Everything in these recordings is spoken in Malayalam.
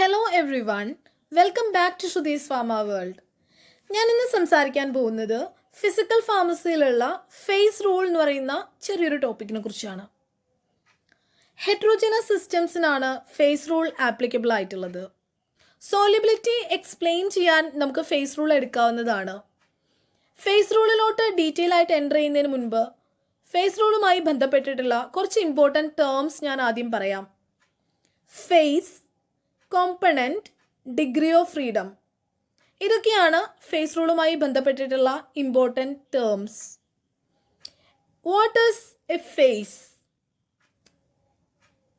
Hello everyone, welcome back to Shrudi's Pharma World. ഞാൻ ഇന്ന് സംസാരിക്കാൻ പോകുന്നത് ഫിസിക്കൽ ഫാർമസിയിലുള്ള ഫേസ് റൂൾ എന്ന് പറയുന്ന ചെറിയൊരു ടോപ്പിക്കിനെ കുറിച്ചാണ്. ഹെറ്ററോജനസ് സിസ്റ്റംസിനാണ് ഫേസ് റൂൾ ആപ്ലിക്കബിൾ ആയിട്ടുള്ളത്. സോലിബിലിറ്റി എക്സ്പ്ലെയിൻ ചെയ്യാൻ നമുക്ക് ഫേസ് റൂൾ എടുക്കാവുന്നതാണ്. ഫേസ് റൂളിലോട്ട് ഡീറ്റെയിൽ ആയിട്ട് എൻ്റർ ചെയ്യുന്നതിന് മുൻപ് ഫേസ് റൂളുമായി ബന്ധപ്പെട്ടിട്ടുള്ള കുറച്ച് ഇമ്പോർട്ടൻറ്റ് ടേംസ് ഞാൻ ആദ്യം പറയാം. Phase, component, degree of freedom, ഇതൊക്കെയാണ് ഫേസ് റൂളുമായി ബന്ധപ്പെട്ടിട്ടുള്ള important terms. What is a phase?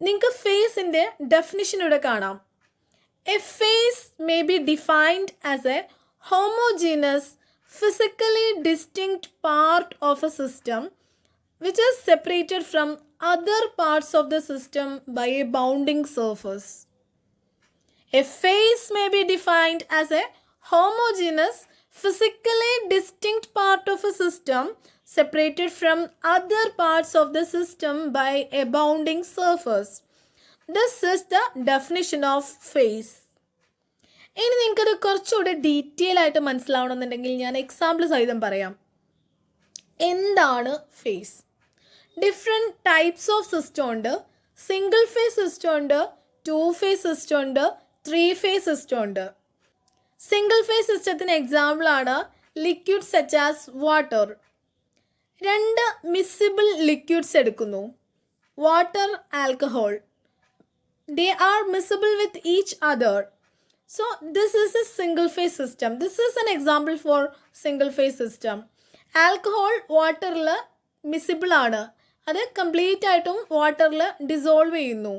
നിങ്ങൾക്ക് ഫേസിൻ്റെ ഡെഫിനിഷൻ ഇവിടെ കാണാം. A phase may be defined as a homogeneous, physically distinct part of a system which is separated from other parts of the system by a bounding surface. A phase may be defined as a homogeneous, physically distinct part of a system separated from other parts of the system by a bounding surface. This is the definition of phase. ഇനി നിങ്ങൾക്കത് കുറച്ചുകൂടെ ഡീറ്റെയിൽ ആയിട്ട് മനസ്സിലാവണമെന്നുണ്ടെങ്കിൽ ഞാൻ എക്സാമ്പിൾ സഹിതം പറയാം. എന്താണ് phase? Different types of system ഉണ്ട്. സിംഗിൾ ഫേസ് സിസ്റ്റം ഉണ്ട്, 2 ഫേസ് സിസ്റ്റം ഉണ്ട്, 3 ഫേസ് സിസ്റ്റം ഉണ്ട്. സിംഗിൾ ഫേസ് സിസ്റ്റത്തിന് എക്സാമ്പിളാണ് liquid such as water. 2 miscible liquids എടുക്കുന്നു, water, alcohol. They are miscible with each other. So this is a single phase system. This is an example for single phase system. Alcohol വാട്ടറിൽ മിസിബിൾ ആണ്, അത് കംപ്ലീറ്റ് ആയിട്ടും വാട്ടറിൽ ഡിസോൾവ് ചെയ്യുന്നു.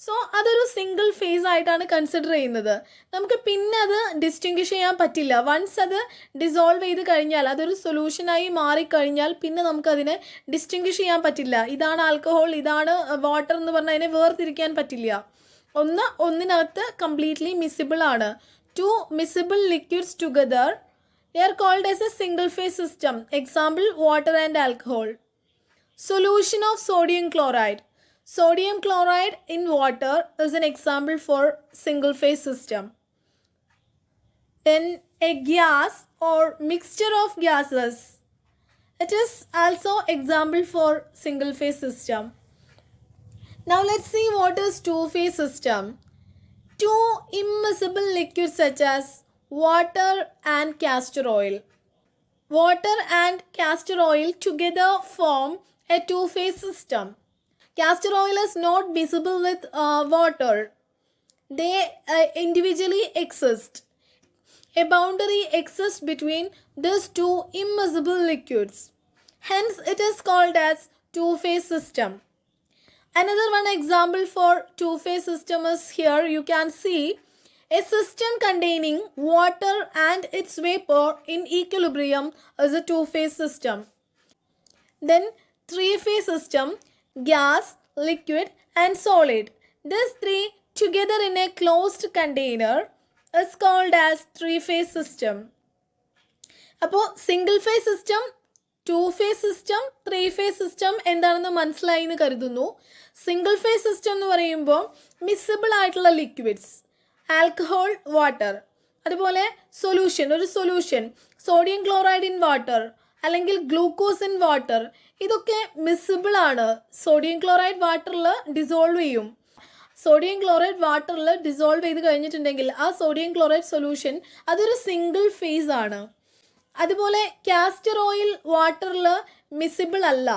സോ അതൊരു സിംഗിൾ ഫേസ് ആയിട്ടാണ് കൺസിഡർ ചെയ്യുന്നത്. നമുക്ക് പിന്നെ അത് ഡിസ്റ്റിങ്വിഷ് ചെയ്യാൻ പറ്റില്ല. വൺസ് അത് ഡിസോൾവ് ചെയ്ത് കഴിഞ്ഞാൽ, അതൊരു സൊല്യൂഷനായി മാറിക്കഴിഞ്ഞാൽ പിന്നെ നമുക്കതിനെ ഡിസ്റ്റിങ്വിഷ് ചെയ്യാൻ പറ്റില്ല. ഇതാണ് ആൽക്കഹോൾ, ഇതാണ് വാട്ടർ എന്ന് പറഞ്ഞാൽ അതിനെ വേർതിരിക്കാൻ പറ്റില്ല. ഒന്നിനകത്ത് കംപ്ലീറ്റ്ലി മിസിബിൾ ആണ്. 2 miscible liquids together, they are called as a single phase system. Example, water and alcohol. Solution of sodium chloride. Sodium chloride in water is an example for single phase system. Then a gas or mixture of gases, it is also example for single phase system. Now let's see what is 2 phase system. 2 immiscible liquids such as water and castor oil. Water and castor oil together form a 2 phase system. Castor oil is not miscible with water. They individually exist. A boundary exists between these 2 immiscible liquids. Hence it is called as 2 phase system. Another one example for 2 phase system is here. You can see a system containing water and its vapor in equilibrium is a 2 phase system. Then 3 phase system, gas, liquid and solid. These 3 together in a closed container is called as 3 phase system. അപ്പോൾ single phase system, 2 phase system, 3 phase system എന്താണെന്ന് മനസ്സിലായി എന്ന് കരുതുന്നു. സിംഗിൾ ഫേസ് സിസ്റ്റം എന്ന് പറയുമ്പോൾ മിസിബിൾ ആയിട്ടുള്ള ലിക്വിഡ്സ്, ആൽക്കഹോൾ, വാട്ടർ, അതുപോലെ സൊല്യൂഷൻ, ഒരു solution sodium chloride in water അല്ലെങ്കിൽ ഗ്ലൂക്കോസ് ഇൻ വാട്ടർ, ഇതൊക്കെ മിസിബിൾ ആണ്. സോഡിയം ക്ലോറൈഡ് വാട്ടറിൽ ഡിസോൾവ് ചെയ്യും. സോഡിയം ക്ലോറൈഡ് വാട്ടറിൽ ഡിസോൾവ് ചെയ്ത് കഴിഞ്ഞിട്ടുണ്ടെങ്കിൽ ആ സോഡിയം ക്ലോറൈഡ് സൊല്യൂഷൻ അതൊരു സിംഗിൾ ഫേസ് ആണ്. അതുപോലെ കാസ്റ്റർ ഓയിൽ വാട്ടറിൽ മിസിബിൾ അല്ല.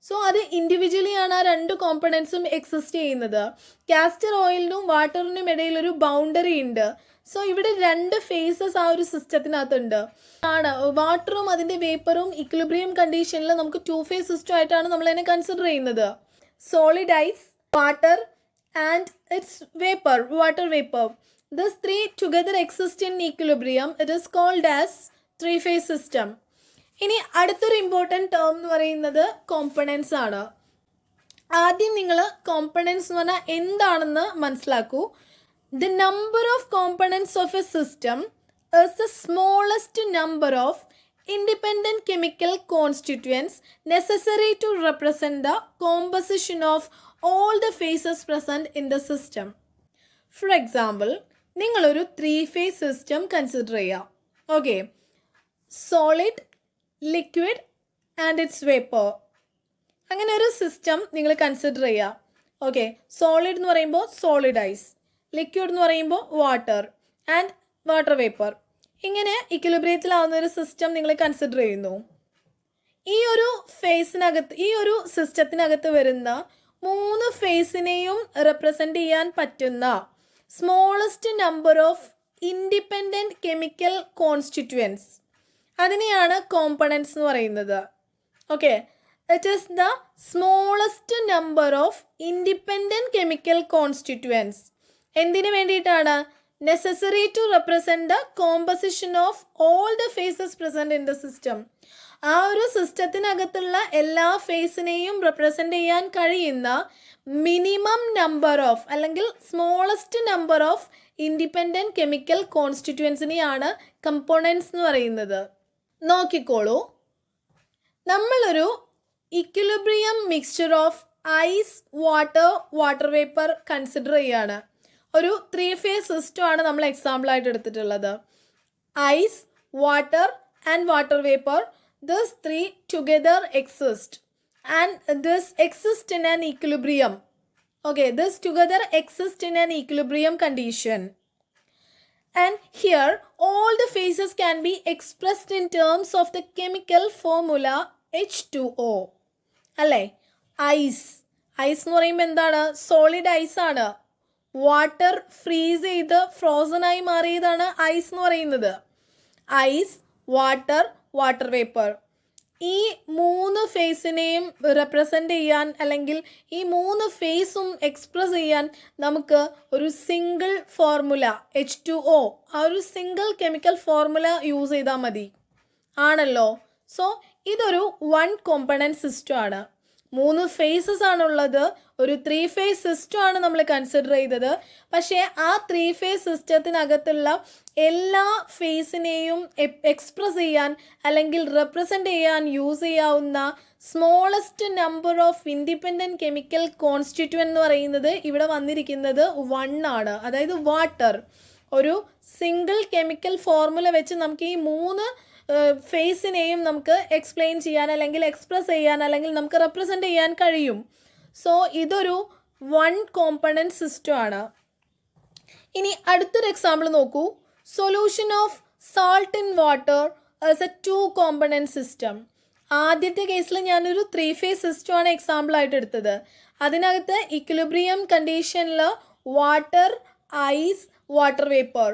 സോ അത് ഇൻഡിവിജ്വലി ആണ് ആ 2 കോമ്പണൻസും എക്സിസ്റ്റ് ചെയ്യുന്നത്. കാസ്റ്റർ ഓയിലിനും വാട്ടറിനും ഇടയിൽ ഒരു ബൗണ്ടറി ഉണ്ട്. സോ ഇവിടെ 2 ഫേസസ് ആ ഒരു സിസ്റ്റത്തിനകത്തുണ്ട്. വാട്ടറും അതിൻ്റെ വേപ്പറും ഇക്വിലിബ്രിയം കണ്ടീഷനിൽ നമുക്ക് 2 ഫേസ് സിസ്റ്റം ആയിട്ടാണ് നമ്മൾ അതിനെ കൺസിഡർ ചെയ്യുന്നത്. Solid ice, water and its vapour, water vapour, this 3 together exist in equilibrium. It is called as 3 phase system. ഇനി അടുത്തൊരു ഇമ്പോർട്ടൻറ്റ് ടേം എന്ന് പറയുന്നത് കോമ്പണൻസ് ആണ്. ആദ്യം നിങ്ങൾ കോമ്പണൻസ് എന്ന് പറഞ്ഞാൽ എന്താണെന്ന് മനസ്സിലാക്കൂ. The number of components of a system is the smallest number of independent chemical constituents necessary to represent the composition of all the phases present in the system. For example, നിങ്ങളൊരു 3-phase സിസ്റ്റം കൺസിഡർ ചെയ്യുക. Okay, solid, liquid and its vapour. അങ്ങനെ ഒരു സിസ്റ്റം നിങ്ങൾ കൺസിഡർ ചെയ്യുക. ഓക്കെ, സോളിഡ് എന്ന് പറയുമ്പോൾ സോളിഡ് ഐസ്, ലിക്വിഡ് എന്ന് പറയുമ്പോൾ വാട്ടർ ആൻഡ് വാട്ടർ വേപ്പർ. ഇങ്ങനെ ഇക്വിലിബ്രിയത്തിലാവുന്ന ഒരു സിസ്റ്റം നിങ്ങൾ കൺസിഡർ ചെയ്യുന്നു. ഈ ഒരു സിസ്റ്റത്തിനകത്ത് വരുന്ന 3 ഫേസിനെയും റെപ്രസെൻ്റ് ചെയ്യാൻ പറ്റുന്ന smallest number of independent chemical constituents, അതിനെയാണ് കോമ്പണൻസ് എന്ന് പറയുന്നത്. Okay, it is the smallest number of independent chemical constituents. എന്തിനു വേണ്ടിയിട്ടാണ്? Necessary to represent the composition of all the phases present in the system. ആ ഒരു സിസ്റ്റത്തിനകത്തുള്ള എല്ലാ ഫേസിനെയും റെപ്രസെൻ്റ് ചെയ്യാൻ കഴിയുന്ന മിനിമം നമ്പർ ഓഫ് അല്ലെങ്കിൽ smallest number of independent chemical കോൺസ്റ്റിറ്റ്യുവൻസിനെയാണ് കമ്പോണൻസ് എന്ന് പറയുന്നത്. നോക്കിക്കോളൂ, നമ്മളൊരു equilibrium mixture of ice, water vapour consider ചെയ്യുകയാണ്. ഒരു 3-phase സിസ്റ്റമാണ് നമ്മൾ എക്സാമ്പിളായിട്ട് എടുത്തിട്ടുള്ളത്. Ice, water and water vapour, these 3 together exist and this exist in an equilibrium. Okay, this together exist in an equilibrium condition. And here all the phases can be expressed in terms of the chemical formula H2O. അല്ലേ? ഐസ് എന്ന് പറയുമ്പോൾ എന്താണ്? സോളിഡ് ഐസ് ആണ്. വാട്ടർ ഫ്രീസ് ചെയ്ത് ഫ്രോസണായി മാറിയതാണ് ഐസ് എന്ന് പറയുന്നത്. ഐസ്, വാട്ടർ വേപ്പർ, ഈ 3 ഫേസിനെയും റെപ്രസെൻ്റ് ചെയ്യാൻ അല്ലെങ്കിൽ ഈ 3 ഫേസും എക്സ്പ്രസ് ചെയ്യാൻ നമുക്ക് ഒരു സിംഗിൾ ഫോർമുല H2O, ആ ഒരു സിംഗിൾ കെമിക്കൽ ഫോർമുല യൂസ് ചെയ്താൽ മതി ആണല്ലോ. സോ ഇതൊരു 1 കോമ്പണൻറ്റ് സിസ്റ്റമാണ്. 3 ഫേസസ് ആണുള്ളത്. ഒരു 3-phase സിസ്റ്റമാണ് നമ്മൾ കൺസിഡർ ചെയ്തത്. പക്ഷേ ആ 3-phase സിസ്റ്റത്തിനകത്തുള്ള എല്ലാ ഫേസിനെയും എക്സ്പ്രസ് ചെയ്യാൻ അല്ലെങ്കിൽ റെപ്രസെൻ്റ് ചെയ്യാൻ യൂസ് ചെയ്യാവുന്ന smallest number of independent chemical constituent എന്ന് പറയുന്നത് ഇവിടെ വന്നിരിക്കുന്നത് 1 ആണ്. അതായത് വാട്ടർ. ഒരു സിംഗിൾ കെമിക്കൽ ഫോർമുല വെച്ച് നമുക്ക് ഈ 3 ഫേസിനെയും നമുക്ക് എക്സ്പ്ലെയിൻ ചെയ്യാൻ അല്ലെങ്കിൽ എക്സ്പ്രസ് ചെയ്യാൻ അല്ലെങ്കിൽ നമുക്ക് റെപ്രസെൻ്റ് ചെയ്യാൻ കഴിയും. സോ ഇതൊരു 1 കോമ്പണൻറ്റ് സിസ്റ്റമാണ്. ഇനി അടുത്തൊരു എക്സാമ്പിൾ നോക്കൂ. Solution of salt in water as A 2 component system. ആദ്യത്തെ കേസിൽ ഞാനൊരു 3-phase സിസ്റ്റമാണ് എക്സാമ്പിളായിട്ട് എടുത്തത്. അതിനകത്ത് ഇക്വിലിബ്രിയം കണ്ടീഷനിൽ water, ice, water vapour,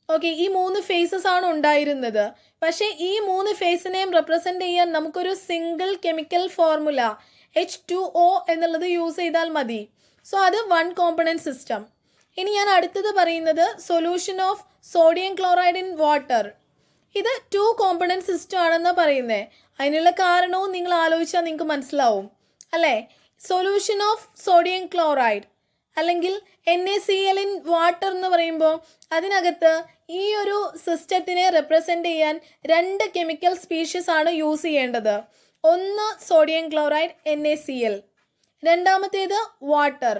okay, ഈ 3 ഫേസസ് ആണ് ഉണ്ടായിരുന്നത്. പക്ഷേ ഈ 3 ഫേസിനെയും റെപ്രസെൻ്റ് ചെയ്യാൻ നമുക്കൊരു സിംഗിൾ കെമിക്കൽ ഫോർമുല H2O എന്നുള്ളത് യൂസ് ചെയ്താൽ മതി. സോ അത് 1 കോമ്പണൻറ്റ് സിസ്റ്റം. ഇനി ഞാൻ അടുത്തത് പറയുന്നത് solution of sodium chloride in water. ഇത് 2 കോമ്പണൻറ്റ് സിസ്റ്റം ആണെന്ന് പറയുന്നത്. അതിനുള്ള കാരണവും നിങ്ങൾ ആലോചിച്ചാൽ നിങ്ങൾക്ക് മനസ്സിലാവും അല്ലേ. സൊല്യൂഷൻ ഓഫ് സോഡിയം ക്ലോറൈഡ് അല്ലെങ്കിൽ NaCl ഇൻ വാട്ടർ എന്ന് പറയുമ്പോൾ അതിനകത്ത് ഈ ഒരു സിസ്റ്റത്തിനെ റെപ്രസെൻ്റ് ചെയ്യാൻ 2 കെമിക്കൽ സ്പീഷീസ് ആണ് യൂസ് ചെയ്യേണ്ടത്. ഒന്ന് സോഡിയം ക്ലോറൈഡ് NaCl, രണ്ടാമത്തേത് വാട്ടർ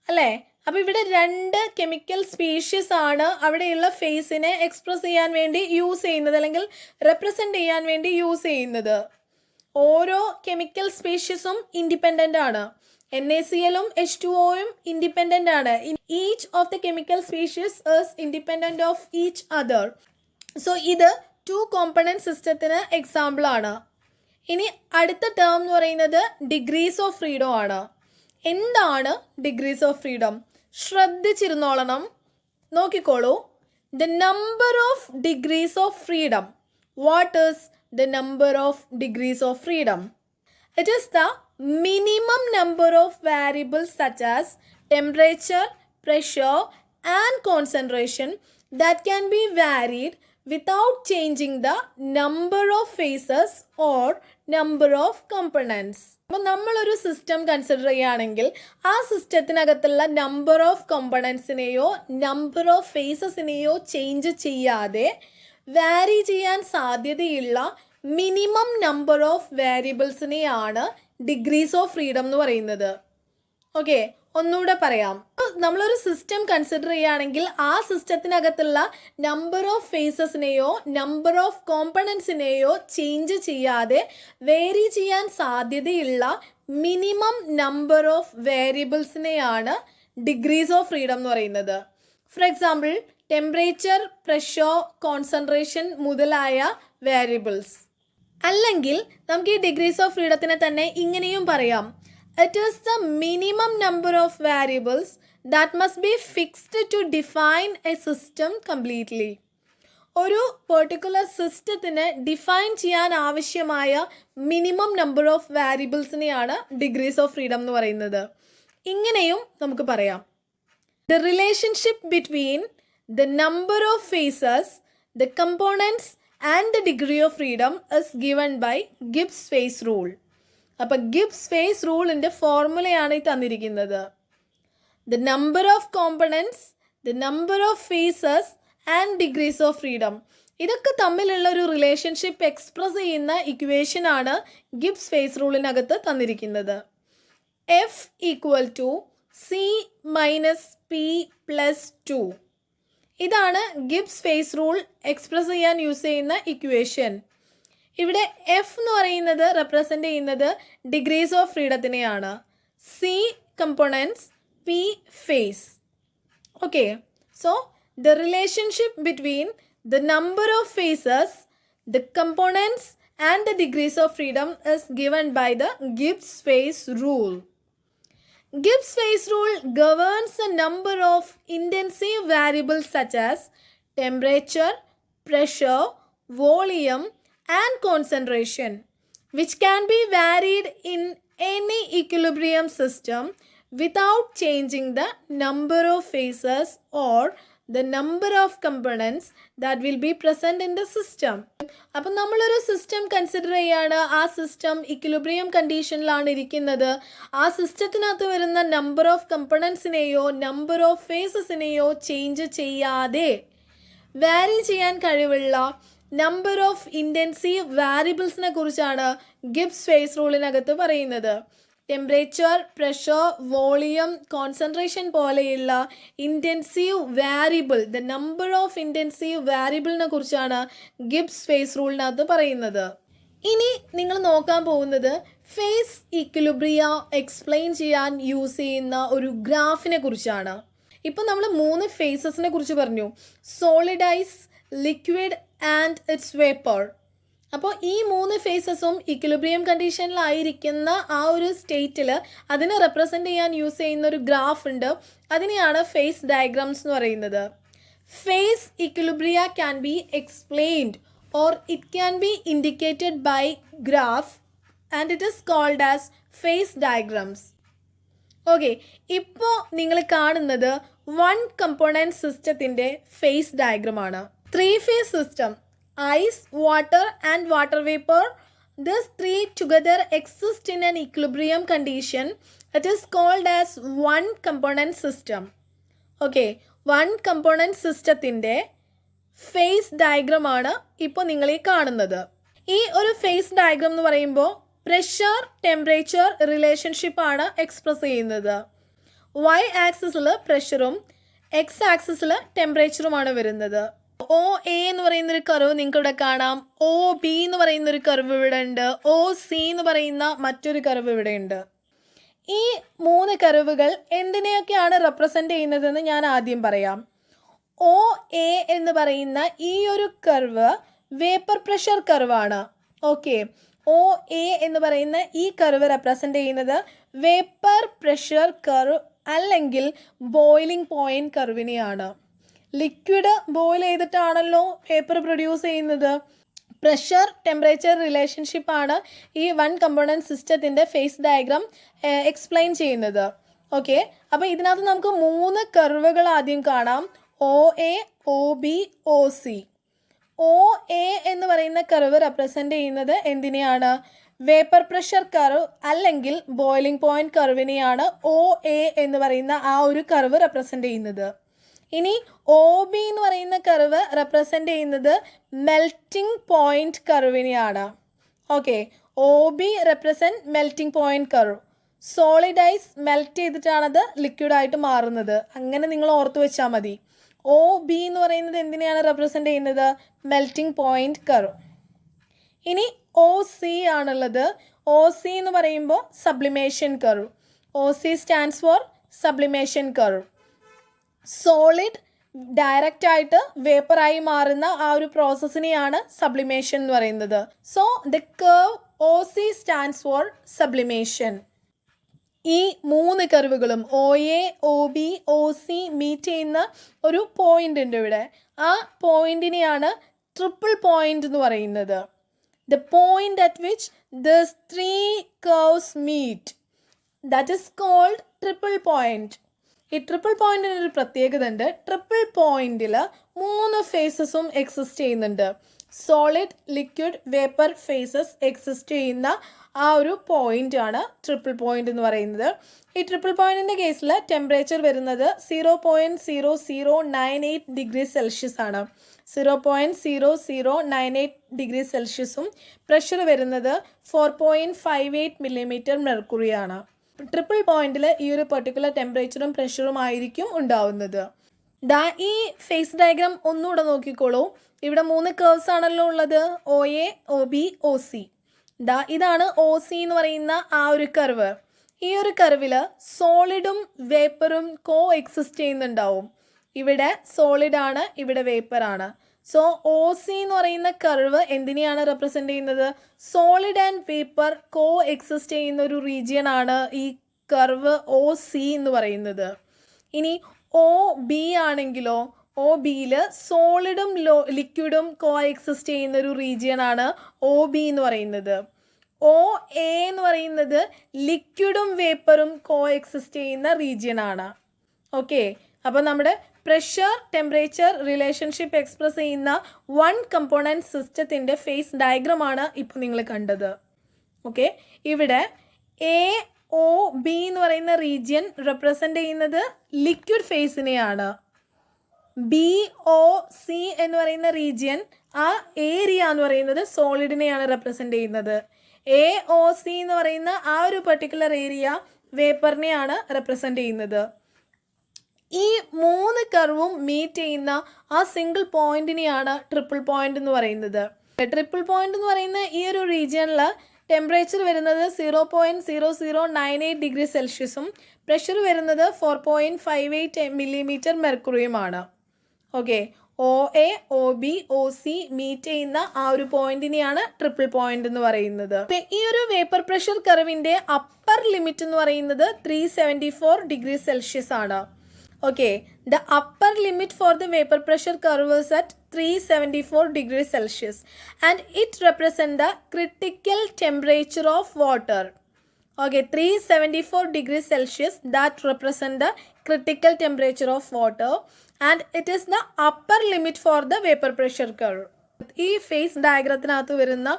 അല്ലേ. അപ്പോൾ ഇവിടെ 2 കെമിക്കൽ സ്പീഷീസ് ആണ് അവിടെയുള്ള ഫേസിനെ എക്സ്പ്രസ് ചെയ്യാൻ വേണ്ടി യൂസ് ചെയ്യുന്നത് അല്ലെങ്കിൽ റെപ്രസെൻ്റ് ചെയ്യാൻ വേണ്ടി യൂസ് ചെയ്യുന്നത്. ഓരോ കെമിക്കൽ സ്പീഷീസും ഇൻഡിപെൻഡൻ്റ് ആണ്. NaClഉം H2Oയും ഇൻഡിപെൻഡൻ്റ് ആണ്. Each of the chemical species is independent of each other. So ഇത് 2 കോമ്പണൻറ്റ് സിസ്റ്റത്തിന് എക്സാമ്പിൾ ആണ്. ഇനി അടുത്ത ടേം എന്ന് പറയുന്നത് ഡിഗ്രീസ് ഓഫ് ഫ്രീഡം ആണ്. എന്താണ് ഡിഗ്രീസ് ഓഫ് ഫ്രീഡം? ശ്രദ്ധിച്ചിരുന്നോളണം. നോക്കിക്കോളൂ. The number of degrees of freedom. What is the number of degrees of freedom? It is the minimum number of variables such as temperature, pressure and concentration that can be varied without changing the number of phases or number of components. അപ്പോൾ നമ്മളൊരു സിസ്റ്റം കൺസിഡർ ചെയ്യുകയാണെങ്കിൽ ആ സിസ്റ്റത്തിനകത്തുള്ള നമ്പർ ഓഫ് കമ്പോണൻസിനെയോ നമ്പർ ഓഫ് ഫേസസിനെയോ ചേഞ്ച് ചെയ്യാതെ വാരി ചെയ്യാൻ സാധ്യതയുള്ള മിനിമം നമ്പർ ഓഫ് വേരിയബിൾസിനെയാണ് ഡിഗ്രീസ് ഓഫ് ഫ്രീഡം എന്ന് പറയുന്നത്. ഓക്കെ, ഒന്നുകൂടെ പറയാം. നമ്മളൊരു സിസ്റ്റം കൺസിഡർ ചെയ്യുകയാണെങ്കിൽ ആ സിസ്റ്റത്തിനകത്തുള്ള നമ്പർ ഓഫ് ഫേസസിനെയോ നമ്പർ ഓഫ് കോമ്പണൻസിനെയോ ചേഞ്ച് ചെയ്യാതെ വേരി ചെയ്യാൻ സാധ്യതയുള്ള മിനിമം നമ്പർ ഓഫ് വേരിയബിൾസിനെയാണ് ഡിഗ്രീസ് ഓഫ് ഫ്രീഡം എന്ന് പറയുന്നത്. For example temperature, pressure, concentration മുതലായ വേരിയബിൾസ്. അല്ലെങ്കിൽ നമുക്ക് ഈ ഡിഗ്രീസ് ഓഫ് ഫ്രീഡത്തിനെ തന്നെ ഇങ്ങനെയും പറയാം. It is the minimum number of variables that must be fixed to define a system completely. ഒരു പെർട്ടിക്കുലർ സിസ്റ്റത്തിന് ഡിഫൈൻ ചെയ്യാൻ ആവശ്യമായ മിനിമം നമ്പർ ഓഫ് വാരിയബിൾസിനെയാണ് ഡിഗ്രീസ് ഓഫ് ഫ്രീഡം എന്ന് പറയുന്നത്. ഇങ്ങനെയും നമുക്ക് പറയാം. The relationship between the number of phases, the components and the degree of freedom is given by Gibbs phase rule. അപ്പോൾ ഗിബ്സ് ഫേസ് റൂളിൻ്റെ ഫോർമുലയാണ് ഈ തന്നിരിക്കുന്നത്. The number of components, the number of phases and degrees of freedom, ഇതൊക്കെ തമ്മിലുള്ള ഒരു റിലേഷൻഷിപ്പ് എക്സ്പ്രസ് ചെയ്യുന്ന ഇക്വേഷനാണ് ഗിബ്സ് ഫേസ് റൂളിനകത്ത് തന്നിരിക്കുന്നത്. F equal to C minus P plus 2. ഇതാണ് ഗിബ്സ് ഫേസ് റൂൾ എക്സ്പ്രസ് ചെയ്യാൻ യൂസ് ചെയ്യുന്ന ഇക്വേഷൻ. ഇവിടെ എഫ് എന്ന് പറയുന്നത് റെപ്രസെൻ്റ് ചെയ്യുന്നത് ഡിഗ്രീസ് ഓഫ് ഫ്രീഡത്തിനെയാണ്. C components, P phase. Okay, so the relationship between the number of phases, the components and the degrees of freedom is given by the Gibbs phase rule. Gibbs phase rule governs a number of intensive variables such as temperature, pressure, volume, and concentration, which can be varied in any equilibrium system without changing the number of phases or the number of components that will be present in the system. അപ്പം നമ്മളൊരു സിസ്റ്റം കൺസിഡർ ചെയ്യാണ്. ആ സിസ്റ്റം ഇക്വിലിബ്രിയം കണ്ടീഷനിലാണ് ഇരിക്കുന്നത്. ആ സിസ്റ്റത്തിനകത്ത് വരുന്ന നമ്പർ ഓഫ് കമ്പണൻസിനെയോ നമ്പർ ഓഫ് ഫേസസിനെയോ ചേഞ്ച് ചെയ്യാതെ വാരി ചെയ്യാൻ കഴിവുള്ള നമ്പർ ഓഫ് ഇൻറ്റൻസീവ് വാരിയബിൾസിനെ കുറിച്ചാണ് ഗിബ്സ് ഫേസ് റൂളിനകത്ത് പറയുന്നത്. ടെമ്പറേച്ചർ, പ്രഷർ, വോളിയം, കോൺസെൻട്രേഷൻ പോലെയുള്ള intensive variable, the number of intensive വാരിയബിളിനെ കുറിച്ചാണ് ഗിബ്സ് ഫേസ് റൂളിനകത്ത് പറയുന്നത്. ഇനി നിങ്ങൾ നോക്കാൻ പോകുന്നത് ഫേസ് ഇക്വിലിബ്രിയ എക്സ്പ്ലെയിൻ ചെയ്യാൻ യൂസ് ചെയ്യുന്ന ഒരു ഗ്രാഫിനെ കുറിച്ചാണ്. ഇപ്പം നമ്മൾ 3 ഫേസസിനെ കുറിച്ച് പറഞ്ഞു. Solid ice, liquid and its vapour. അപ്പോൾ ഈ 3 ഫേസസും ഇക്വിലിബ്രിയം കണ്ടീഷനിലായിരിക്കുന്ന ആ ഒരു സ്റ്റേറ്റിൽ അതിനെ റെപ്രസെൻ്റ് ചെയ്യാൻ യൂസ് ചെയ്യുന്ന ഒരു ഗ്രാഫ് ഉണ്ട്. അതിനെയാണ് ഫേസ് ഡയഗ്രാംസ് എന്ന് പറയുന്നത്. Phase equilibria can be explained or it can be indicated by graph and it is called as phase diagrams. Okay, ഇപ്പോൾ നിങ്ങൾ കാണുന്നത് 1 കമ്പോണൻറ്റ് സിസ്റ്റത്തിൻ്റെ ഫേസ് ഡയഗ്രമാണ്. 3 phase system, ice, water and water vapor, these 3 together exist in an equilibrium condition. It is called as 1 component system. Okay, 1 component systemത്തിൻ്റെ face ഡയഗ്രമാണ് ഇപ്പോൾ നിങ്ങൾ ഈ കാണുന്നത്. ഈ ഒരു ഫേസ് ഡയഗ്രാം എന്ന് പറയുമ്പോൾ പ്രഷർ ടെമ്പറേച്ചർ റിലേഷൻഷിപ്പാണ് എക്സ്പ്രസ് ചെയ്യുന്നത്. വൈ ആക്സിസിൽ പ്രഷറും എക്സ് ആക്സിസിൽ ടെമ്പറേച്ചറുമാണ് വരുന്നത്. ഒ എ എന്ന് പറയുന്നൊരു കർവ് നിങ്ങൾക്ക് ഇവിടെ കാണാം. ഒ ബി എന്ന് പറയുന്നൊരു കർവ് ഇവിടെ ഉണ്ട്. ഒ സി എന്ന് പറയുന്ന മറ്റൊരു കർവ് ഇവിടെ ഉണ്ട്. ഈ 3 കർവുകൾ എന്തിനെയൊക്കെയാണ് റെപ്രസെൻ്റ് ചെയ്യുന്നതെന്ന് ഞാൻ ആദ്യം പറയാം. ഒ എ എന്ന് പറയുന്ന ഈ ഒരു കർവ് വേപ്പർ പ്രഷർ കർവാണ്. ഓക്കെ, ഒ എ എന്ന് പറയുന്ന ഈ കർവ് റെപ്രസെൻ്റ് ചെയ്യുന്നത് വേപ്പർ പ്രഷർ കർവ് അല്ലെങ്കിൽ ബോയിലിംഗ് പോയിൻറ്റ് കർവിനെയാണ്. ലിക്വിഡ് ബോയിൽ ചെയ്തിട്ടാണല്ലോ വേപ്പർ പ്രൊഡ്യൂസ് ചെയ്യുന്നത്. പ്രഷർ ടെമ്പറേച്ചർ റിലേഷൻഷിപ്പാണ് ഈ 1 കമ്പോണൻറ്റ് സിസ്റ്റത്തിൻ്റെ ഫേസ് ഡയഗ്രാം എക്സ്പ്ലെയിൻ ചെയ്യുന്നത്. ഓക്കെ, അപ്പോൾ ഇതിനകത്ത് നമുക്ക് 3 കർവുകൾ ആദ്യം കാണാം. O A, O B, O C. O A എന്ന് പറയുന്ന കർവ് റെപ്രസെൻ്റ് ചെയ്യുന്നത് എന്തിനെയാണ്? വേപ്പർ പ്രഷർ കർവ് അല്ലെങ്കിൽ ബോയിലിംഗ് പോയിൻറ്റ് കർവിനെയാണ് ഒ എ എന്ന് പറയുന്ന ആ ഒരു കർവ് റെപ്രസെൻ്റ് ചെയ്യുന്നത്. ഇനി ഒ ബി എന്ന് പറയുന്ന കർവ് റെപ്രസെൻ്റ് ചെയ്യുന്നത് മെൽറ്റിംഗ് പോയിൻറ്റ് കർവിനെയാണ്. Okay, O B represent melting point curve. Solidise melt ചെയ്തിട്ടാണത് ലിക്വിഡായിട്ട് മാറുന്നത്. അങ്ങനെ നിങ്ങൾ ഓർത്ത് വെച്ചാൽ മതി. ഒ ബി എന്ന് പറയുന്നത് എന്തിനെയാണ് റെപ്രസെൻ്റ് ചെയ്യുന്നത്? Melting point curve. ഇനി ഒ സി ആണുള്ളത്. ഒ സി എന്ന് പറയുമ്പോൾ sublimation curve. O C stands for sublimation curve. Solid direct ആയിട്ട് വേപ്പറായി മാറുന്ന ആ ഒരു പ്രോസസ്സിനെയാണ് സബ്ലിമേഷൻ എന്ന് പറയുന്നത്. So the curve O C stands for sublimation. ഈ 3 കർവുകളും O A, O B, O C meet ചെയ്യുന്ന ഒരു പോയിന്റ് ഉണ്ട് ഇവിടെ. ആ പോയിന്റിനെയാണ് ട്രിപ്പിൾ പോയിന്റ് എന്ന് പറയുന്നത്. The point at which these 3 curves meet, that is called triple point. ഈ ട്രിപ്പിൾ പോയിന്റിന് ഒരു പ്രത്യേകത ഉണ്ട്. ട്രിപ്പിൾ പോയിന്റിൽ 3 ഫേസസും എക്സിസ്റ്റ് ചെയ്യുന്നുണ്ട്. Solid, liquid, vapour phases exist ചെയ്യുന്ന ആ ഒരു പോയിൻ്റാണ് ട്രിപ്പിൾ പോയിന്റ് എന്ന് പറയുന്നത്. ഈ ട്രിപ്പിൾ പോയിന്റിൻ്റെ കേസിൽ ടെമ്പറേച്ചർ വരുന്നത് 0.0098 ഡിഗ്രി സെൽഷ്യസ് ആണ്. 0.0098 ഡിഗ്രി സെൽഷ്യസും പ്രഷർ വരുന്നത് 4.58 മില്ലിമീറ്റർ മെർക്കുറിയാണ്. ട്രിപ്പിൾ പോയിന്റിൽ ഈ ഒരു പെർട്ടിക്കുലർ ടെമ്പറേച്ചറും പ്രഷറും ആയിരിക്കും ഉണ്ടാവുന്നത്. ഈ ഫേസ് ഡയഗ്രാം ഒന്നുകൂടെ നോക്കിക്കോളൂ. ഇവിടെ 3 കർവ്സ് ആണല്ലോ ഉള്ളത്. O A, O B, O C. ഇതാണ് ഒ സി എന്ന് പറയുന്ന ആ ഒരു കർവ്. ഈ ഒരു കർവിൽ സോളിഡും വേപ്പറും കോ എക്സിസ്റ്റ് ചെയ്യുന്നുണ്ടാവും. ഇവിടെ സോളിഡാണ്, ഇവിടെ വേപ്പറാണ്. സോ ഒ സി എന്ന് പറയുന്ന കർവ് എന്തിനെയാണ് റെപ്രസെൻ്റ് ചെയ്യുന്നത്? Solid and vapour coexist ചെയ്യുന്ന ഒരു റീജിയൻ ആണ് ഈ കർവ് ഒ സി എന്ന് പറയുന്നത്. ഇനി ഒ ബി ആണെങ്കിലോ, ഒ ബിയിൽ സോളിഡും ലിക്വിഡും കോ എക്സിസ്റ്റ് ചെയ്യുന്ന ഒരു റീജിയൻ ആണ് ഒ ബി എന്ന് പറയുന്നത്. ഒ എ എന്ന് പറയുന്നത് ലിക്വിഡും വേപ്പറും കോ എക്സിസ്റ്റ് ചെയ്യുന്ന റീജിയൻ ആണ്. ഓക്കെ, അപ്പോൾ നമ്മുടെ പ്രഷർ ടെമ്പറേച്ചർ റിലേഷൻഷിപ്പ് എക്സ്പ്രസ് ചെയ്യുന്ന 1 കമ്പോണൻറ്റ് സിസ്റ്റത്തിൻ്റെ ഫേസ് ഡയഗ്രമാണ് ഇപ്പോൾ നിങ്ങൾ കണ്ടത്. ഓക്കെ, ഇവിടെ എ ഒ ബി എന്ന് പറയുന്ന റീജിയൻ റെപ്രസെൻ്റ് ചെയ്യുന്നത് ലിക്വിഡ് ഫേസിനെയാണ്. ബി ഒ സി എന്ന് പറയുന്ന റീജിയൻ, ആ ഏരിയ എന്ന് പറയുന്നത് സോളിഡിനെയാണ് റെപ്രസെൻ്റ് ചെയ്യുന്നത്. എ ഒ സി എന്ന് പറയുന്ന ആ ഒരു പെർട്ടിക്കുലർ ഏരിയ വേപ്പറിനെയാണ് റെപ്രസെൻ്റ് ചെയ്യുന്നത്. ഈ 3 കർവും മീറ്റ് ചെയ്യുന്ന ആ സിംഗിൾ പോയിന്റിനെയാണ് ട്രിപ്പിൾ പോയിന്റ് എന്ന് പറയുന്നത്. ട്രിപ്പിൾ പോയിന്റ് എന്ന് പറയുന്ന ഈ ഒരു റീജിയനിൽ ടെമ്പറേച്ചർ വരുന്നത് 0.0098 ഡിഗ്രി സെൽഷ്യസും പ്രഷർ വരുന്നത് 4.58 മില്ലിമീറ്റർ മെർക്കുറിയുമാണ്. Okay, O A, O B, O C meet ചെയ്യുന്ന ആ ഒരു പോയിന്റിനെയാണ് ട്രിപ്പിൾ പോയിന്റ് എന്ന് പറയുന്നത്. ഈ ഒരു വേപ്പർ പ്രഷർ കർവിൻ്റെ അപ്പർ ലിമിറ്റ് എന്ന് പറയുന്നത് 374 ഡിഗ്രി സെൽഷ്യസ് ആണ്. Okay, the upper limit for the vapor pressure curve is at 374 degrees Celsius and it represents the critical temperature of water. Okay, 374 degrees Celsius, that represents the critical temperature of water and it is the upper limit for the vapor pressure curve. ഈ ഫേസ് ഡയഗ്രത്തിനകത്ത് വരുന്ന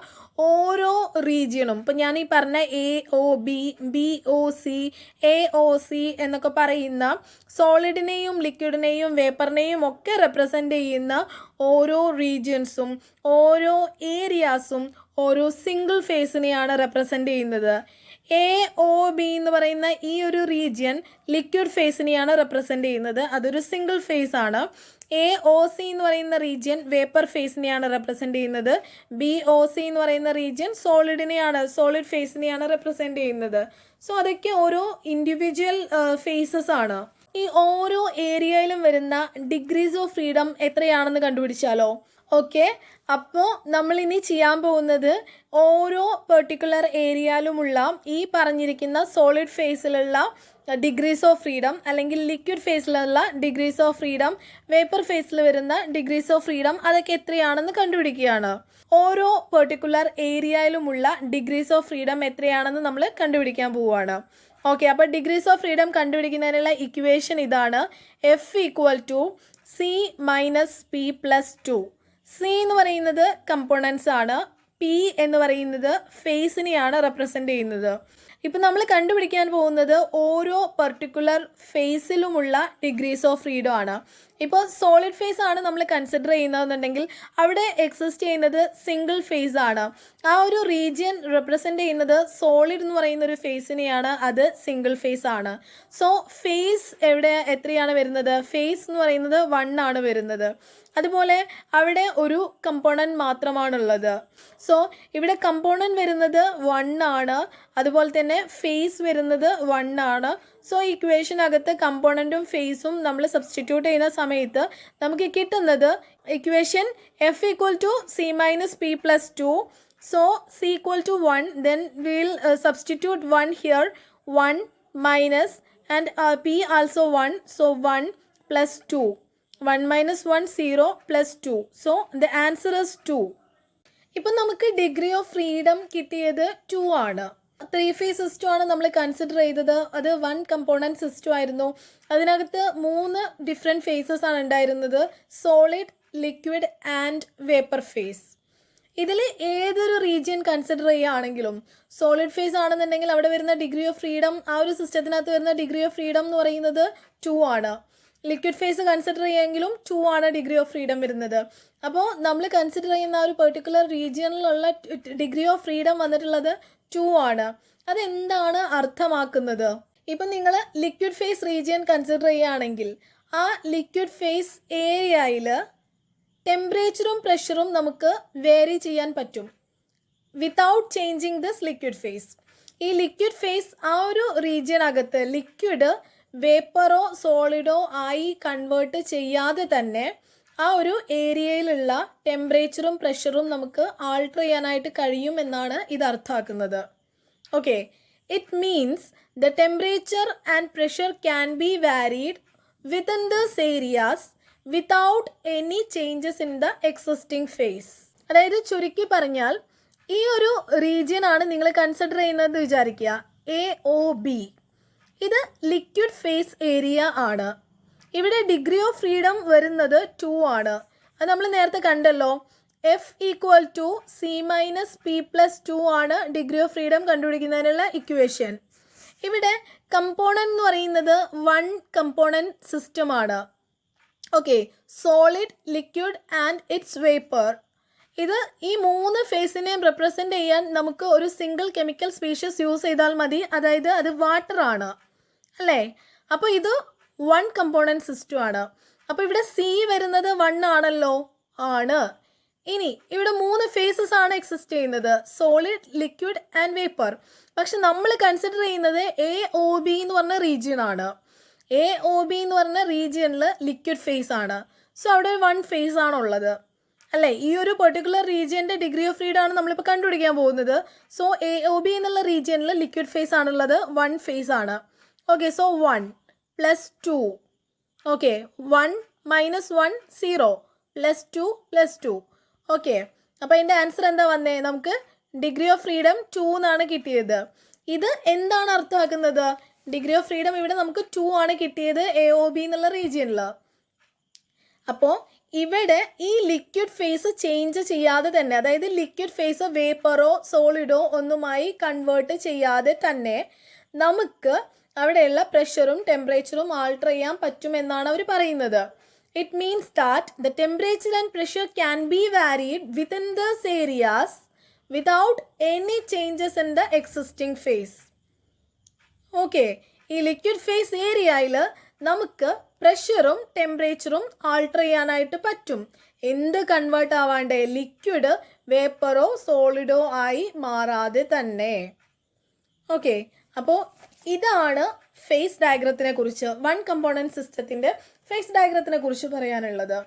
ഓരോ റീജിയണും, ഇപ്പം ഞാൻ ഈ പറഞ്ഞ A O B, B O C, A O C എന്നൊക്കെ പറയുന്ന സോളിഡിനെയും ലിക്വിഡിനെയും വേപ്പറിനെയും ഒക്കെ റെപ്രസെൻ്റ് ചെയ്യുന്ന ഓരോ റീജിയൻസും ഓരോ ഏരിയാസും ഓരോ സിംഗിൾ ഫേസിനെയാണ് റെപ്രസെൻ്റ് ചെയ്യുന്നത്. എ ഒ ബി എന്ന് പറയുന്ന ഈ ഒരു റീജിയൻ ലിക്വിഡ് ഫേസിനെയാണ് റെപ്രസെൻ്റ് ചെയ്യുന്നത്, അതൊരു സിംഗിൾ ഫേസ് ആണ്. എ ഒ സി എന്ന് പറയുന്ന റീജിയൻ വേപ്പർ ഫേസിനെയാണ് റെപ്രസെൻ്റ് ചെയ്യുന്നത്. ബി ഒ സി എന്ന് പറയുന്ന റീജിയൻ സോളിഡ് ഫേസിനെയാണ് റെപ്രസെൻ്റ് ചെയ്യുന്നത്. സോ അതൊക്കെ ഓരോ ഇൻഡിവിജ്വൽ ഫേസസ് ആണ്. ഈ ഓരോ ഏരിയയിലും വരുന്ന ഡിഗ്രീസ് ഓഫ് ഫ്രീഡം എത്രയാണെന്ന് കണ്ടുപിടിച്ചാലോ? ഓക്കെ, അപ്പോൾ നമ്മളിനി ചെയ്യാൻ പോകുന്നത് ഓരോ പെർട്ടിക്കുലർ ഏരിയയിലുമുള്ള ഈ പറഞ്ഞിരിക്കുന്ന സോളിഡ് ഫേസിലുള്ള ഡിഗ്രീസ് ഓഫ് ഫ്രീഡം അല്ലെങ്കിൽ ലിക്വിഡ് ഫേസിലുള്ള ഡിഗ്രീസ് ഓഫ് ഫ്രീഡം, വേപ്പർ ഫേസിൽ വരുന്ന ഡിഗ്രീസ് ഓഫ് ഫ്രീഡം, അതൊക്കെ എത്രയാണെന്ന് കണ്ടുപിടിക്കുകയാണ്. ഓരോ പെർട്ടിക്കുലർ ഏരിയയിലുമുള്ള ഡിഗ്രീസ് ഓഫ് ഫ്രീഡം എത്രയാണെന്ന് നമ്മൾ കണ്ടുപിടിക്കാൻ പോവുകയാണ്. ഓക്കെ, അപ്പോൾ ഡിഗ്രീസ് ഓഫ് ഫ്രീഡം കണ്ടുപിടിക്കുന്നതിനുള്ള ഇക്വേഷൻ ഇതാണ്. F equal to C minus P plus 2. C എന്ന് പറയുന്നത് കമ്പോണൻസ് ആണ്, പി എന്ന് പറയുന്നത് ഫേസിനെയാണ് റെപ്രസെൻ്റ് ചെയ്യുന്നത്. ഇപ്പം നമ്മൾ കണ്ടുപിടിക്കാൻ പോകുന്നത് ഓരോ പർട്ടിക്കുലർ ഫേസിലുമുള്ള ഡിഗ്രീസ് ഓഫ് ഫ്രീഡം ആണ്. ഇപ്പോൾ സോളിഡ് ഫേസ് ആണ് നമ്മൾ കൺസിഡർ ചെയ്യുന്നതെന്നുണ്ടെങ്കിൽ അവിടെ എക്സിസ്റ്റ് ചെയ്യുന്നത് സിംഗിൾ ഫേസ് ആണ്. ആ ഒരു റീജിയൻ റെപ്രസെൻ്റ് ചെയ്യുന്നത് സോളിഡ് എന്ന് പറയുന്ന ഒരു ഫേസിനെയാണ്, അത് സിംഗിൾ ഫേസ് ആണ്. സോ ഫേസ് എത്രയാണ് വരുന്നത്? ഫേസ് എന്ന് പറയുന്നത് 1 ആണ് വരുന്നത്. അതുപോലെ അവിടെ ഒരു കമ്പോണൻറ്റ് മാത്രമാണുള്ളത്. സോ ഇവിടെ കമ്പോണൻറ്റ് വരുന്നത് 1 ആണ്, അതുപോലെ തന്നെ ഫേസ് വരുന്നത് 1 ആണ്. സോ ഇക്വേഷനകത്ത് കമ്പോണൻറ്റും ഫേസും നമ്മൾ സബ്സ്റ്റിറ്റ്യൂട്ട് ചെയ്യുന്ന സമയത്ത് നമുക്ക് കിട്ടുന്നത് equation F equal to C minus P plus 2. So C equal to 1, then will substitute 1 here, 1 minus and P also 1, so 1 plus 2. 1 minus 1 0 plus 2. So the answer is 2. ഇപ്പം നമുക്ക് ഡിഗ്രി ഓഫ് ഫ്രീഡം കിട്ടിയത് 2 ആണ്. 3 ഫേസ് സിസ്റ്റം ആണ് നമ്മൾ കൺസിഡർ ചെയ്തത്. അത് 1 കമ്പോണൻറ്റ് സിസ്റ്റം ആയിരുന്നു. അതിനകത്ത് 3 ഡിഫറെൻറ്റ് ഫേസസ് ആണ് ഉണ്ടായിരുന്നത്: solid, liquid and vapour face. ഇതിൽ ഏതൊരു റീജിയൻ കൺസിഡർ ചെയ്യുകയാണെങ്കിലും സോളിഡ് ഫേസ് ആണെന്നുണ്ടെങ്കിൽ അവിടെ വരുന്ന ഡിഗ്രി ഓഫ് ഫ്രീഡം, ആ ഒരു സിസ്റ്റത്തിനകത്ത് വരുന്ന ഡിഗ്രി ഓഫ് ഫ്രീഡം എന്ന് പറയുന്നത് 2 ആണ്. ലിക്വിഡ് ഫേസ് കൺസിഡർ ചെയ്യുമെങ്കിലും 2 ആണ് ഡിഗ്രി ഓഫ് ഫ്രീഡം വരുന്നത്. അപ്പോൾ നമ്മൾ കൺസിഡർ ചെയ്യുന്ന ആ ഒരു പെർട്ടിക്കുലർ റീജിയനിലുള്ള ഡിഗ്രി ഓഫ് ഫ്രീഡം വന്നിട്ടുള്ളത് 2 ആണ്. അതെന്താണ് അർത്ഥമാക്കുന്നത്? ഇപ്പം നിങ്ങൾ ലിക്വിഡ് ഫേസ് റീജിയൻ കൺസിഡർ ചെയ്യുകയാണെങ്കിൽ ആ ലിക്വിഡ് ഫേസ് ഏരിയയിൽ ടെമ്പറേച്ചറും പ്രഷറും നമുക്ക് വേരി ചെയ്യാൻ പറ്റും without changing this liquid face. ഈ ലിക്വിഡ് ഫേസ് ആ ഒരു റീജിയനകത്ത് ലിക്വിഡ് വേപ്പറോ സോളിഡോ ആയി കൺവേർട്ട് ചെയ്യാതെ തന്നെ ആ ഒരു ഏരിയയിലുള്ള ടെമ്പറേച്ചറും പ്രഷറും നമുക്ക് ആൾട്ടർ ചെയ്യാനായിട്ട് കഴിയും എന്നാണ് ഇത് അർത്ഥമാക്കുന്നത്. Okay, it means the temperature and pressure can be varied within this areas without any changes in the existing phase. അതായത് ചുരുക്കി പറഞ്ഞാൽ ഈ ഒരു റീജിയൻ ആണ് നിങ്ങൾ കൺസിഡർ ചെയ്യുന്നത് വിചാരിക്കുക, AOB. ഇത് ലിക്വിഡ് ഫേസ് ഏരിയ ആണ്. ഇവിടെ ഡിഗ്രി ഓഫ് ഫ്രീഡം വരുന്നത് 2 ആണ്. അത് നമ്മൾ നേരത്തെ കണ്ടല്ലോ. F equal to C minus P plus 2 ആണ് ഡിഗ്രി ഓഫ് ഫ്രീഡം കണ്ടുപിടിക്കുന്നതിനുള്ള ഇക്വേഷൻ. ഇവിടെ കമ്പോണൻറ്റ് എന്ന് പറയുന്നത് 1 കമ്പോണൻറ്റ് സിസ്റ്റമാണ്. Okay, solid, liquid and its vapour. ഇത് ഈ 3 ഫേസിനെയും റെപ്രസെൻ്റ് ചെയ്യാൻ നമുക്ക് ഒരു സിംഗിൾ കെമിക്കൽ സ്പീഷ്യസ് യൂസ് ചെയ്താൽ മതി. അതായത് അത് വാട്ടർ ആണ്, അല്ലേ? അപ്പോൾ ഇത് 1 കമ്പോണൻറ്റ് സിസ്റ്റം ആണ്. അപ്പോൾ ഇവിടെ സി വരുന്നത് 1 ആണല്ലോ, ആണ്. ഇനി ഇവിടെ 3 ഫേസസ് ആണ് എക്സിസ്റ്റ് ചെയ്യുന്നത്: സോളിഡ്, ലിക്വിഡ് ആൻഡ് വേപ്പർ. പക്ഷെ നമ്മൾ കൺസിഡർ ചെയ്യുന്നത് AOB എന്ന് പറഞ്ഞ റീജിയൻ ആണ്. AOB എന്ന് പറഞ്ഞ റീജിയനിൽ ലിക്വിഡ് ഫേസ് ആണ്. സോ അവിടെ 1 ഫേസ് ആണുള്ളത്, അല്ലേ? ഈ ഒരു പെർട്ടിക്കുലർ റീജിയൻ്റെ ഡിഗ്രി ഓഫ് ഫ്രീഡം ആണ് നമ്മളിപ്പോൾ കണ്ടുപിടിക്കാൻ പോകുന്നത്. സോ AOB എന്നുള്ള റീജിയനിൽ ലിക്വിഡ് ഫേസ് ആണുള്ളത്, 1 ഫേസ് ആണ്. Okay, so 1 plus 2. Okay, 1 minus 1 0 plus 2 plus 2. Okay, അപ്പോൾ അതിൻ്റെ ആൻസർ എന്താ വന്നേ? നമുക്ക് ഡിഗ്രി ഓഫ് ഫ്രീഡം 2 എന്നാണ് കിട്ടിയത്. ഇത് എന്താണ് അർത്ഥമാക്കുന്നത്? ഡിഗ്രി ഓഫ് ഫ്രീഡം ഇവിടെ നമുക്ക് 2 ആണ് കിട്ടിയത് AOB എന്നുള്ള റീജിയനിൽ. അപ്പോൾ ഇവിടെ ഈ ലിക്വിഡ് ഫേസ് ചേഞ്ച് ചെയ്യാതെ തന്നെ, അതായത് ലിക്വിഡ് ഫേസ് വേപ്പറോ സോളിഡോ ഒന്നുമായി കൺവേർട്ട് ചെയ്യാതെ തന്നെ നമുക്ക് അവിടെയുള്ള പ്രഷറും ടെമ്പറേച്ചറും ആൾട്ടർ ചെയ്യാൻ പറ്റുമെന്നാണ് അവർ പറയുന്നത്. It means that the temperature and pressure can be varied within this areas without any changes in the existing phase. Okay, ഈ ലിക്വിഡ് ഫേസ് ഏരിയയിൽ നമുക്ക് പ്രഷറും ടെമ്പറേച്ചറും ആൾട്ടർ ചെയ്യാനായിട്ട് പറ്റും. എന്ത് കൺവേർട്ട് ആവാണ്ടേ? ലിക്വിഡ് വേപ്പറോ സോളിഡോ ആയി മാറാതെ തന്നെ. ഓക്കെ, അപ്പോൾ ഇതാണ് ഫേസ് ഡയഗ്രത്തിനെ കുറിച്ച്, 1 കമ്പോണൻറ്റ് സിസ്റ്റത്തിൻ്റെ ഫേസ് ഡയഗ്രത്തിനെ കുറിച്ച് പറയാനുള്ളത്.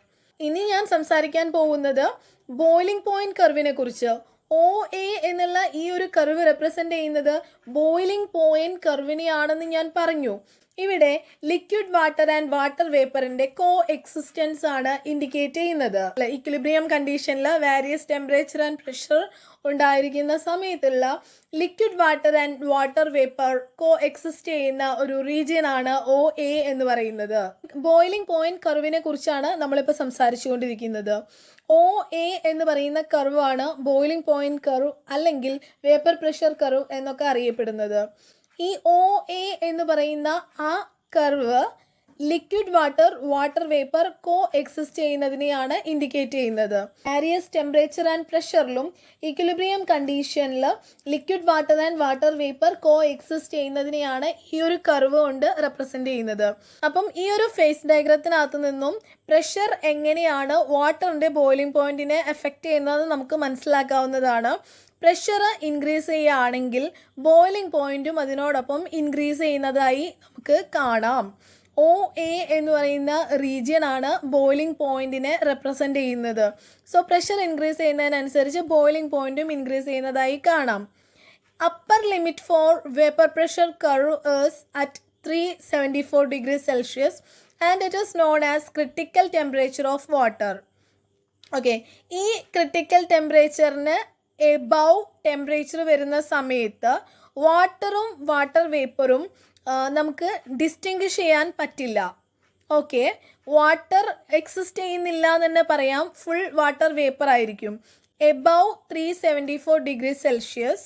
ഇനി ഞാൻ സംസാരിക്കാൻ പോകുന്നത് ബോയിലിംഗ് പോയിന്റ് കർവിനെ കുറിച്ച്. OA എന്നുള്ള ഈ ഒരു കർവ് റെപ്രസെൻ്റ് ചെയ്യുന്നത് ബോയിലിംഗ് പോയിന്റ് കർവിനെയാണെന്ന് ഞാൻ പറഞ്ഞു. ഇവിടെ ലിക്വിഡ് വാട്ടർ ആൻഡ് വാട്ടർ വേപ്പറിന്റെ കോ എക്സിസ്റ്റൻസ് ആണ് ഇൻഡിക്കേറ്റ് ചെയ്യുന്നത്. ഇക്വിലിബ്രിയം കണ്ടീഷനിൽ വേരിയസ് ടെമ്പറേച്ചർ ആൻഡ് പ്രഷർ ഉണ്ടായിരിക്കുന്ന സമയത്തുള്ള liquid water and water vapour coexist ചെയ്യുന്ന ഒരു റീജിയൻ ആണ് OA എന്ന് പറയുന്നത്. ബോയിലിംഗ് പോയിന്റ് കർവിനെ കുറിച്ചാണ് നമ്മളിപ്പോൾ സംസാരിച്ചുകൊണ്ടിരിക്കുന്നത്. OA എന്ന് പറയുന്ന കർവ് ആണ് ബോയിലിംഗ് പോയിന്റ് കർവ് അല്ലെങ്കിൽ വേപ്പർ പ്രഷർ കർവ് എന്നൊക്കെ അറിയപ്പെടുന്നത്. ഈ OA എന്ന് പറയുന്ന ആ curve liquid water water vapour coexist ചെയ്യുന്നതിനെയാണ് ഇൻഡിക്കേറ്റ് ചെയ്യുന്നത്. വേരിയസ് ടെമ്പറേച്ചർ ആൻഡ് പ്രഷറിലും ഇക്വിലിബ്രിയം കണ്ടീഷനിൽ liquid water and water vapour coexist ചെയ്യുന്നതിനെയാണ് ഈ ഒരു കർവ് കൊണ്ട് റെപ്രസെൻ്റ് ചെയ്യുന്നത്. അപ്പം ഈ ഒരു ഫേസ് ഡയഗ്രത്തിനകത്ത് നിന്നും പ്രഷർ എങ്ങനെയാണ് വാട്ടറിൻ്റെ ബോയിലിംഗ് പോയിന്റിനെ എഫക്റ്റ് ചെയ്യുന്നത് നമുക്ക് മനസ്സിലാക്കാവുന്നതാണ്. പ്രഷർ ഇൻക്രീസ് ചെയ്യുകയാണെങ്കിൽ ബോയിലിംഗ് പോയിന്റും അതിനോടൊപ്പം ഇൻക്രീസ് ചെയ്യുന്നതായി നമുക്ക് കാണാം. OA എന്ന് പറയുന്ന റീജിയൻ ആണ് ബോയിലിംഗ് പോയിന്റിനെ റെപ്രസെൻ്റ് ചെയ്യുന്നത്. സോ പ്രഷർ ഇൻക്രീസ് ചെയ്യുന്നതിനനുസരിച്ച് ബോയിലിംഗ് പോയിന്റും ഇൻക്രീസ് ചെയ്യുന്നതായി കാണാം. Upper limit for vapour pressure curve is at 374 degrees Celsius and it is known as critical temperature of water. Okay, ഈ ക്രിട്ടിക്കൽ ടെമ്പറേച്ചറിന് എബവ് ടെമ്പറേച്ചർ വരുന്ന സമയത്ത് വാട്ടറും വാട്ടർ വേപ്പറും നമുക്ക് ഡിസ്റ്റിങ്വിഷ് ചെയ്യാൻ പറ്റില്ല. ഓക്കെ, വാട്ടർ എക്സിസ്റ്റ് ചെയ്യുന്നില്ല എന്ന് തന്നെ പറയാം, ഫുൾ വാട്ടർ വേപ്പർ ആയിരിക്കും. Above 374 degrees Celsius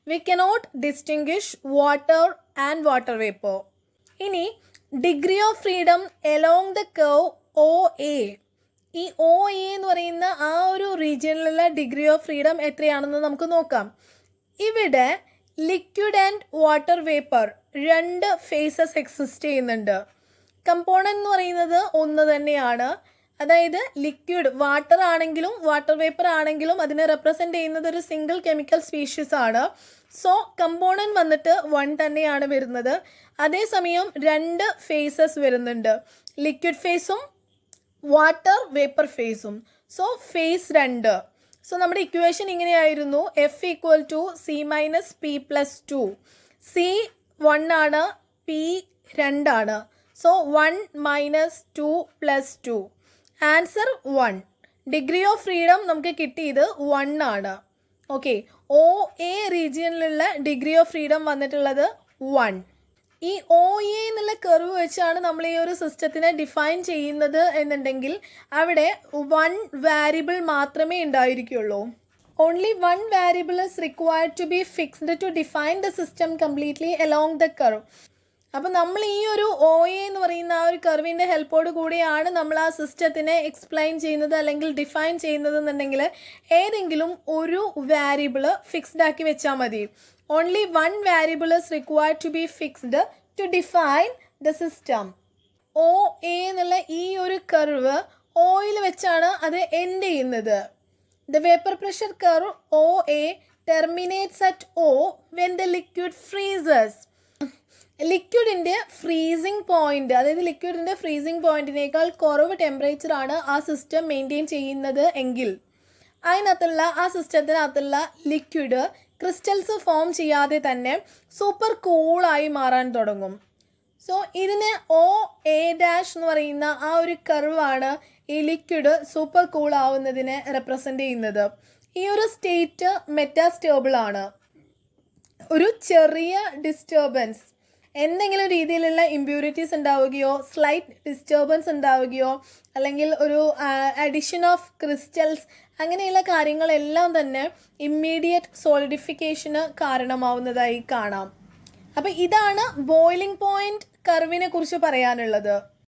we cannot distinguish water and water vapour. ഇനി degree of freedom along the curve OA, ഈ OA എന്ന് പറയുന്ന ആ ഒരു റീജിയനിലുള്ള ഡിഗ്രി ഓഫ് ഫ്രീഡം എത്രയാണെന്ന് നമുക്ക് നോക്കാം. ഇവിടെ ലിക്വിഡ് ആൻഡ് വാട്ടർ വേപ്പർ രണ്ട് ഫേസസ് എക്സിസ്റ്റ് ചെയ്യുന്നുണ്ട്. കമ്പോണൻ്റ് എന്ന് പറയുന്നത് ഒന്ന് തന്നെയാണ്, അതായത് ലിക്വിഡ് വാട്ടർ ആണെങ്കിലും വാട്ടർ വേപ്പർ ആണെങ്കിലും അതിനെ റെപ്രസെൻ്റ് ചെയ്യുന്നത് ഒരു സിംഗിൾ കെമിക്കൽ സ്പീഷീസ് ആണ്. സോ കമ്പോണൻ്റ് വന്നിട്ട് 1 തന്നെയാണ് വരുന്നത്. അതേസമയം രണ്ട് ഫേസസ് വരുന്നുണ്ട്, ലിക്വിഡ് ഫേസും വാട്ടർ വേപ്പർ ഫേസും. So phase 2. സോ നമ്മുടെ ഇക്വേഷൻ ഇങ്ങനെയായിരുന്നു, F = C - P + 2. C 1 ആണ്, P 2 ആണ്. So 1 - 2 + 2. Answer 1. Degree of freedom നമുക്ക് കിട്ടിയത് 1 ആണ്. ഓക്കെ, OA റീജിയനിലുള്ള ഡിഗ്രി ഓഫ് ഫ്രീഡം വന്നിട്ടുള്ളത് 1. ഈ OA എന്നുള്ള കർവ് വെച്ചാണ് നമ്മൾ ഈ ഒരു സിസ്റ്റത്തിനെ ഡിഫൈൻ ചെയ്യുന്നത് എന്നുണ്ടെങ്കിൽ അവിടെ 1 വേരിയബിൾ മാത്രമേ ഉണ്ടായിരിക്കുള്ളൂ. Only 1 variable is required to be fixed to define the system completely along the curve. അപ്പോൾ നമ്മൾ ഈ ഒരു OA എന്ന് പറയുന്ന ആ ഒരു കർവിൻ്റെ ഹെൽപ്പോട് കൂടിയാണ് നമ്മൾ ആ സിസ്റ്റത്തിനെ എക്സ്പ്ലെയിൻ ചെയ്യുന്നത് അല്ലെങ്കിൽ ഡിഫൈൻ ചെയ്യുന്നത് എന്നുണ്ടെങ്കിൽ ഏതെങ്കിലും ഒരു വേരിയബിൾ ഫിക്സ്ഡ് ആക്കി വെച്ചാൽ മതി. Only 1 variable is required to be fixed to define the system. OA എന്നുള്ള ഈ ഒരു കർവ് ഓയിൽ വെച്ചാണ് അത് എൻഡ് ചെയ്യുന്നത്. The vapour pressure curve OA terminates at O when the liquid freezes. ലിക്വിഡിൻ്റെ ഫ്രീസിങ് പോയിന്റ്, അതായത് ലിക്വിഡിൻ്റെ ഫ്രീസിങ് പോയിന്റിനേക്കാൾ കുറവ് ടെമ്പറേച്ചറാണ് ആ സിസ്റ്റം മെയിൻറ്റെയിൻ ചെയ്യുന്നത് എങ്കിൽ അതിനകത്തുള്ള ആ സിസ്റ്റത്തിനകത്തുള്ള ലിക്വിഡ് ക്രിസ്റ്റൽസ് ഫോം ചെയ്യാതെ തന്നെ സൂപ്പർ കൂളായി മാറാൻ തുടങ്ങും. സോ ഇതിന് OA' എന്ന് പറയുന്ന ആ ഒരു കർവാണ് ഈ ലിക്വിഡ് സൂപ്പർ കൂൾ ആവുന്നതിനെ റെപ്രസെൻ്റ് ചെയ്യുന്നത്. ഈ ഒരു സ്റ്റേറ്റ് മെറ്റാസ്റ്റേബിൾ ആണ്. ഒരു ചെറിയ ഡിസ്റ്റർബൻസ്, എന്തെങ്കിലും രീതിയിലുള്ള ഇമ്പ്യൂരിറ്റീസ് ഉണ്ടാവുകയോ സ്ലൈറ്റ് ഡിസ്റ്റർബൻസ് ഉണ്ടാവുകയോ അല്ലെങ്കിൽ ഒരു അഡിഷൻ ഓഫ് ക്രിസ്റ്റൽസ് അങ്ങനെയുള്ള കാര്യങ്ങളെല്ലാം തന്നെ ഇമ്മീഡിയറ്റ് സോളിഡിഫിക്കേഷന് കാരണമാവുന്നതായി കാണാം. അപ്പോൾ ഇതാണ് ബോയിലിംഗ് പോയിന്റ് കർവിനെ കുറിച്ച് പറയാനുള്ളത്.